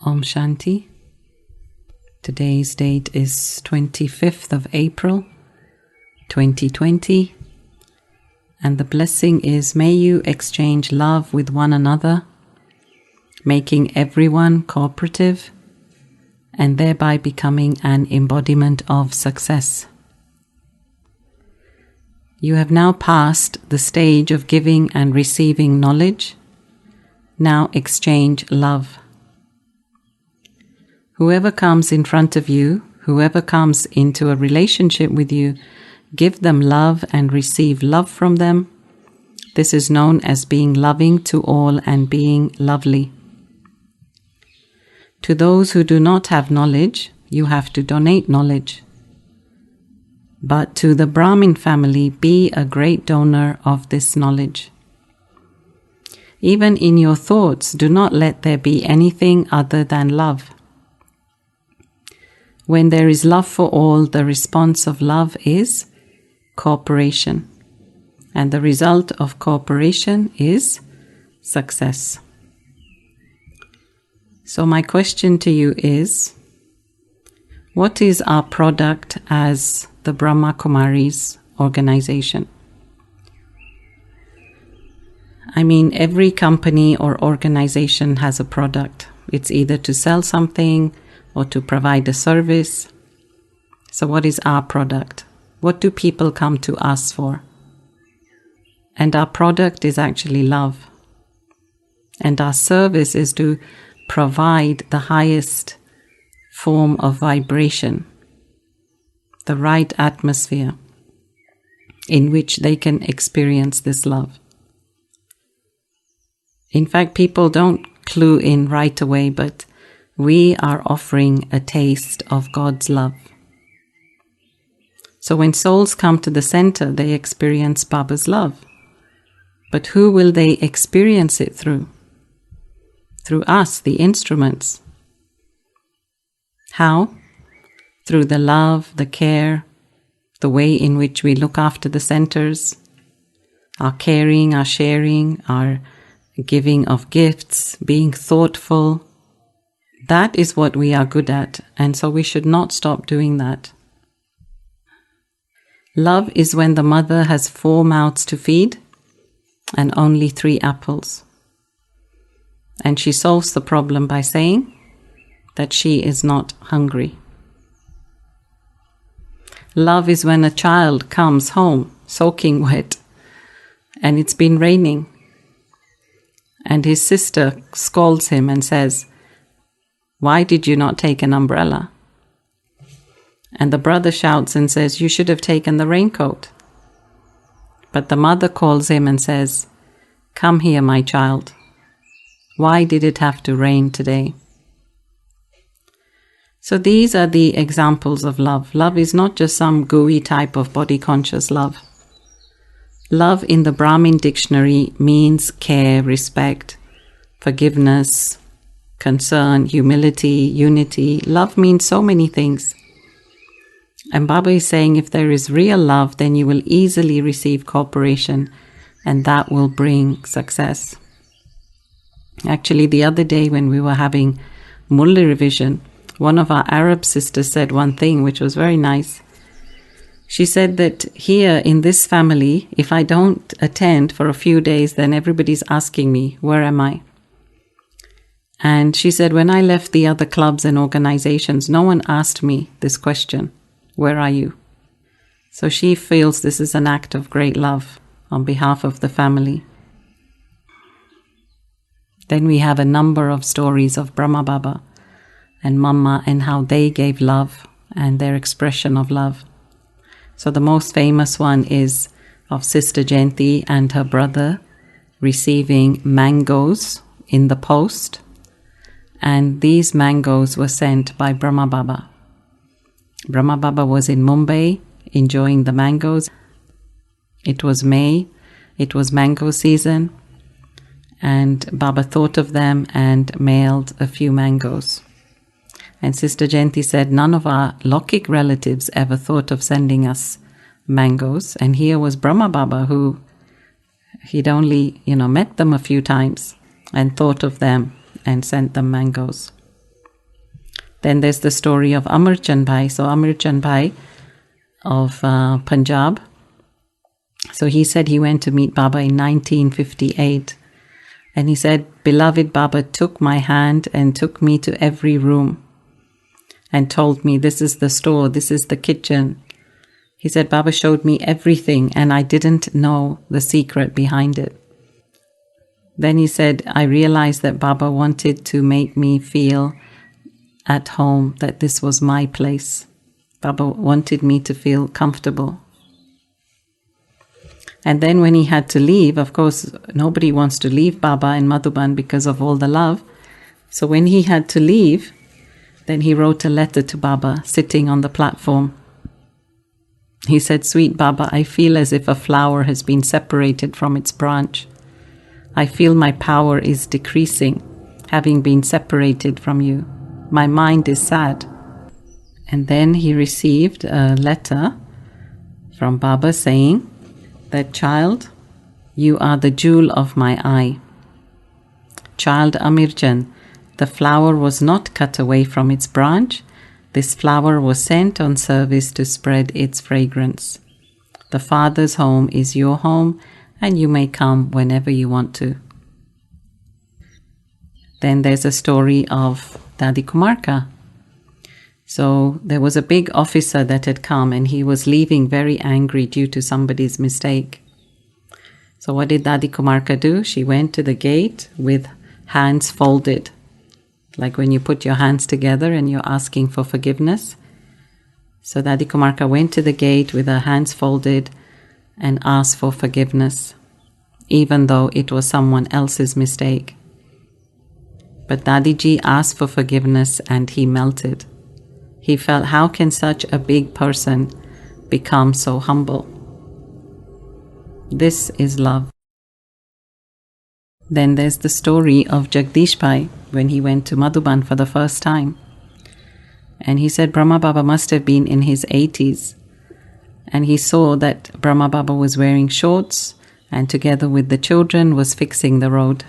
Om Shanti. Today's date is 25th of April, 2020. And the blessing is, may you exchange love with one another, making everyone cooperative, and thereby becoming an embodiment of success. You have now passed the stage of giving and receiving knowledge. Now exchange love. Whoever comes in front of you, whoever comes into a relationship with you, give them love and receive love from them. This is known as being loving to all and being lovely. To those who do not have knowledge, you have to donate knowledge. But to the Brahmin family, be a great donor of this knowledge. Even in your thoughts, do not let there be anything other than love. When there is love for all, the response of love is cooperation. And the result of cooperation is success. So my question to you is, what is our product as the Brahma Kumaris organization? I mean, every company or organization has a product. It's either to sell something or to provide a service. So what is our product? What do people come to us for? And our product is actually love. And our service is to provide the highest form of vibration, the right atmosphere in which they can experience this love. In fact, people don't clue in right away, but we are offering a taste of God's love. So when souls come to the center, they experience Baba's love. But who will they experience it through? Through us, the instruments. How? Through the love, the care, the way in which we look after the centers, our caring, our sharing, our giving of gifts, being thoughtful. That is what we are good at, and so we should not stop doing that. Love is when the mother has 4 mouths to feed and only 3 apples. And she solves the problem by saying that she is not hungry. Love is when a child comes home soaking wet and it's been raining, and his sister scolds him and says, "Why did you not take an umbrella?" And the brother shouts and says, "You should have taken the raincoat." But the mother calls him and says, "Come here, my child. Why did it have to rain today?" So these are the examples of love. Love is not just some gooey type of body-conscious love. Love in the Brahmin dictionary means care, respect, forgiveness, concern, humility, unity. Love means so many things. And Baba is saying if there is real love, then you will easily receive cooperation, and that will bring success. Actually, the other day when we were having Murli revision, one of our Arab sisters said one thing which was very nice. She said that here in this family, if I don't attend for a few days, then everybody's asking me, where am I? And she said, when I left the other clubs and organizations, no one asked me this question, where are you? So she feels this is an act of great love on behalf of the family. Then we have a number of stories of Brahma Baba and Mama and how they gave love and their expression of love. So the most famous one is of Sister Jayanti and her brother receiving mangoes in the post. And these mangoes were sent by Brahma Baba. Brahma Baba was in Mumbai enjoying the mangoes. It was May, it was mango season, and Baba thought of them and mailed a few mangoes. And Sister Jayanti said none of our Lokik relatives ever thought of sending us mangoes. And here was Brahma Baba who he'd only, met them a few times and thought of them and sent them mangoes. Then there's the story of Amar Chand Bhai. So Amar Chand Bhai of Punjab. So he said he went to meet Baba in 1958. And he said, beloved Baba took my hand and took me to every room and told me, this is the store, this is the kitchen. He said, Baba showed me everything and I didn't know the secret behind it. Then he said, I realized that Baba wanted to make me feel at home, that this was my place. Baba wanted me to feel comfortable. And then when he had to leave, of course, nobody wants to leave Baba in Madhuban because of all the love. So when he had to leave, then he wrote a letter to Baba sitting on the platform. He said, sweet Baba, I feel as if a flower has been separated from its branch. I feel my power is decreasing, having been separated from you. My mind is sad. And then he received a letter from Baba saying that, child, you are the jewel of my eye. Child Amirjan, the flower was not cut away from its branch. This flower was sent on service to spread its fragrance. The Father's home is your home, and you may come whenever you want to. Then there's a story of Dadi Kumarka. So there was a big officer that had come and he was leaving very angry due to somebody's mistake. So what did Dadi Kumarka do? She went to the gate with hands folded. Like when you put your hands together and you're asking for forgiveness. So Dadi Kumarka went to the gate with her hands folded and asked for forgiveness, even though it was someone else's mistake. But Dadiji asked for forgiveness and he melted. He felt, how can such a big person become so humble? This is love. Then there's the story of Jagdish Bhai when he went to Madhuban for the first time. And he said Brahma Baba must have been in his 80s. And he saw that Brahma Baba was wearing shorts and together with the children was fixing the road.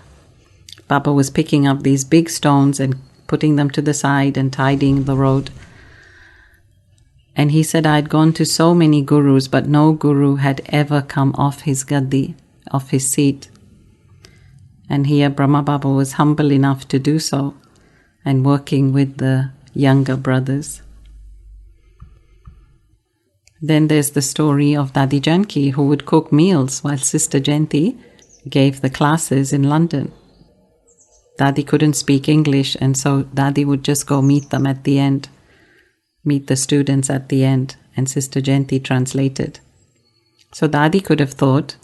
Baba was picking up these big stones and putting them to the side and tidying the road. And he said, I had gone to so many gurus, but no guru had ever come off his gaddi, off his seat. And here Brahma Baba was humble enough to do so and working with the younger brothers. Then there's the story of Dadi Janki, who would cook meals while Sister Jayanti gave the classes in London. Dadi couldn't speak English, and so Dadi would just go meet them at the end, meet the students at the end, and Sister Jayanti translated. So Dadi could have thought,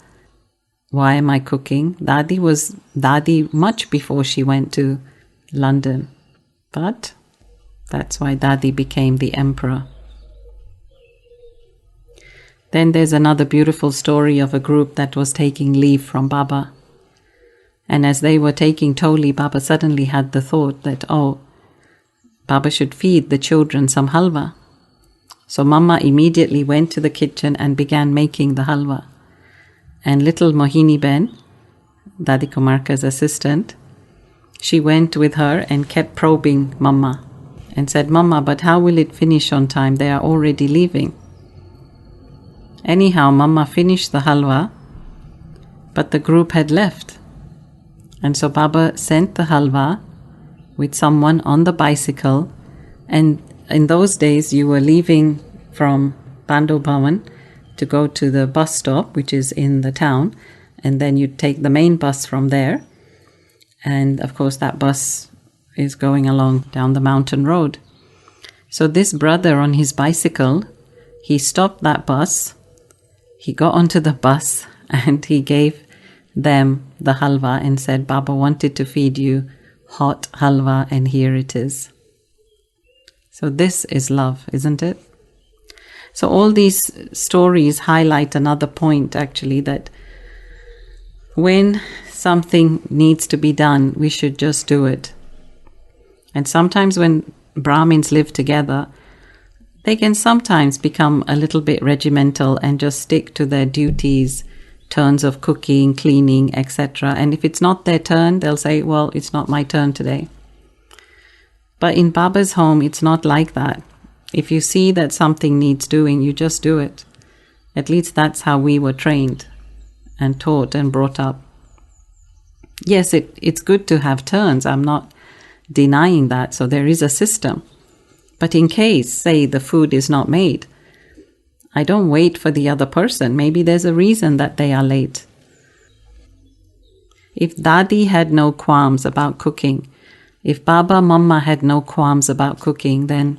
why am I cooking? Dadi was Dadi much before she went to London. But that's why Dadi became the emperor. Then there's another beautiful story of a group that was taking leave from Baba. And as they were taking Toli, Baba suddenly had the thought that, oh, Baba should feed the children some halwa. So Mama immediately went to the kitchen and began making the halwa. And little Mohini Ben, Dadi Kumarka's assistant, she went with her and kept probing Mama and said, Mama, but how will it finish on time? They are already leaving. Anyhow, Mama finished the halwa, but the group had left. And so Baba sent the halwa with someone on the bicycle. And in those days, you were leaving from Pando Bhavan to go to the bus stop, which is in the town. And then you'd take the main bus from there. And of course, that bus is going along down the mountain road. So this brother on his bicycle, he stopped that bus. He got onto the bus and he gave them the halwa and said, Baba wanted to feed you hot halwa and here it is. So this is love, isn't it? So all these stories highlight another point actually, that when something needs to be done, we should just do it. And sometimes when Brahmins live together, they can sometimes become a little bit regimental and just stick to their duties, turns of cooking, cleaning, etc. And if it's not their turn, they'll say, well, it's not my turn today. But in Baba's home, it's not like that. If you see that something needs doing, you just do it. At least that's how we were trained and taught and brought up. Yes, it's good to have turns. I'm not denying that. So there is a system. But in case, say, the food is not made, I don't wait for the other person. Maybe there's a reason that they are late. If Dadi had no qualms about cooking, if Baba, Mama had no qualms about cooking, then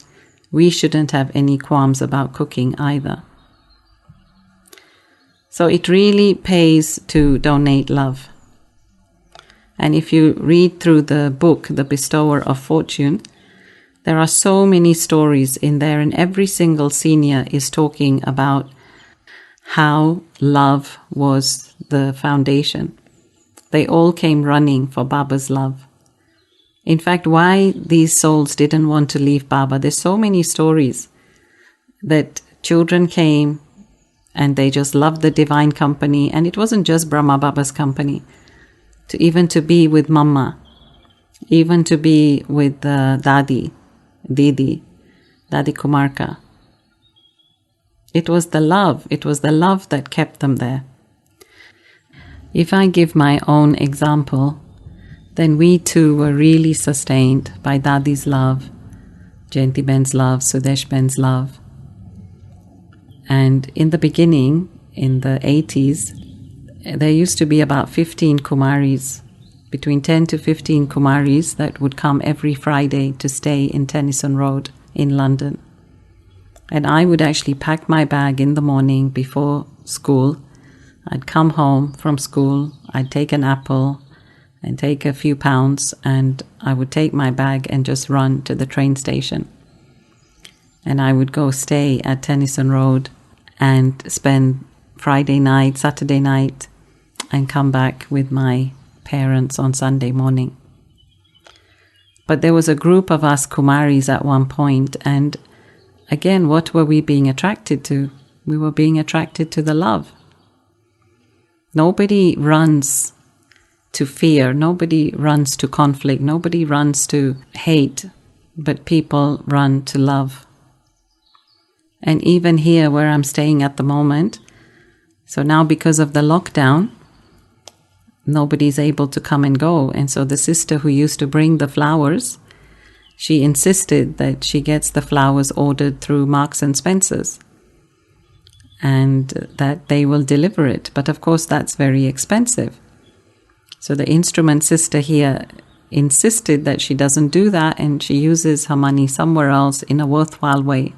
we shouldn't have any qualms about cooking either. So it really pays to donate love. And if you read through the book, The Bestower of Fortune, there are so many stories in there, and every single senior is talking about how love was the foundation. They all came running for Baba's love. In fact, why these souls didn't want to leave Baba, there's so many stories that children came and they just loved the divine company, and it wasn't just Brahma Baba's company, even to be with Mama, even to be with Dadi Kumarka. It was the love that kept them there. If I give my own example, then we too were really sustained by Dadi's love, Jayanti Ben's love, Sudesh Ben's love. And in the beginning, in the 80s, there used to be about 15 Kumaris, between 10 to 15 Kumaris that would come every Friday to stay in Tennyson Road in London. And I would actually pack my bag in the morning before school. I'd come home from school, I'd take an apple and take a few pounds, and I would take my bag and just run to the train station. And I would go stay at Tennyson Road and spend Friday night, Saturday night, and come back with my parents on Sunday morning. But there was a group of us Kumaris at one point, and again, what were we being attracted to? We were being attracted to the love. Nobody runs to fear, nobody runs to conflict, nobody runs to hate, but people run to love. And even here where I'm staying at the moment, so now because of the lockdown, nobody's able to come and go. And so the sister who used to bring the flowers, she insisted that she gets the flowers ordered through Marks and Spencer's and that they will deliver it. But of course, that's very expensive. So the instrument sister here insisted that she doesn't do that and she uses her money somewhere else in a worthwhile way.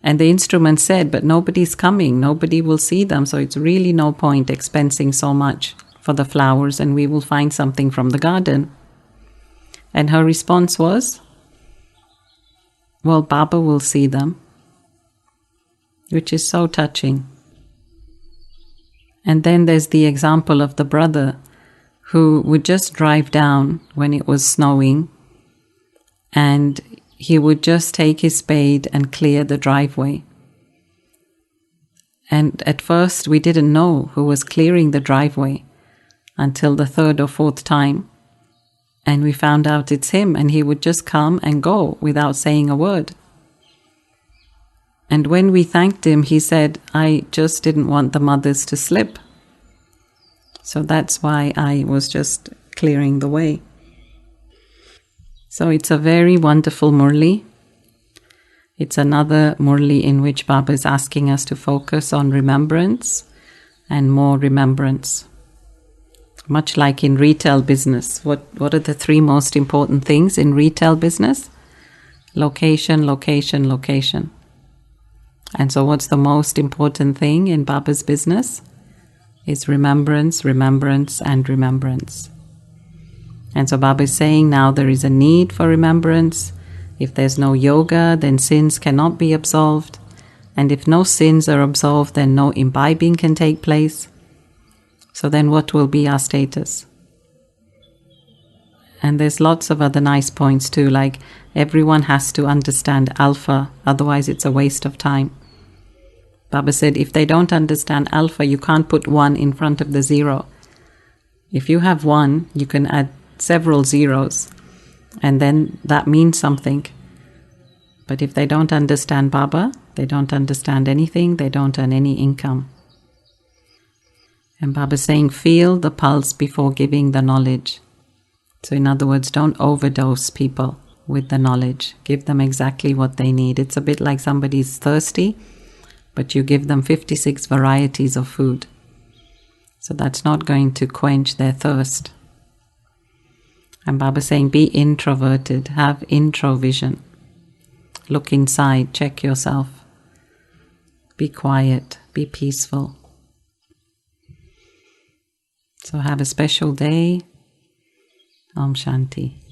And the instrument said, but nobody's coming, nobody will see them, so it's really no point expensing so much for the flowers, and we will find something from the garden. And her response was, well, Baba will see them, which is so touching. And then there's the example of the brother who would just drive down when it was snowing, and he would just take his spade and clear the driveway. And at first we didn't know who was clearing the driveway until the third or fourth time. And we found out it's him, and he would just come and go without saying a word. And when we thanked him, he said, I just didn't want the mothers to slip. So that's why I was just clearing the way. So it's a very wonderful Murli. It's another Murli in which Baba is asking us to focus on remembrance and more remembrance. Much like in retail business. What are the three most important things in retail business? Location, location, location. And so what's the most important thing in Baba's business? Is remembrance, remembrance, and remembrance. And so Baba is saying now there is a need for remembrance. If there's no yoga, then sins cannot be absolved. And if no sins are absolved, then no imbibing can take place. So then what will be our status? And there's lots of other nice points too, like everyone has to understand alpha, otherwise it's a waste of time. Baba said if they don't understand alpha, you can't put 1 in front of the 0. If you have 1, you can add several zeros. And then that means something. But if they don't understand Baba, they don't understand anything, they don't earn any income. And Baba's saying, feel the pulse before giving the knowledge. So in other words, don't overdose people with the knowledge. Give them exactly what they need. It's a bit like somebody's thirsty, but you give them 56 varieties of food. So that's not going to quench their thirst. And Baba's saying, be introverted, have introvision. Look inside, check yourself. Be quiet, be peaceful. So have a special day. Om Shanti.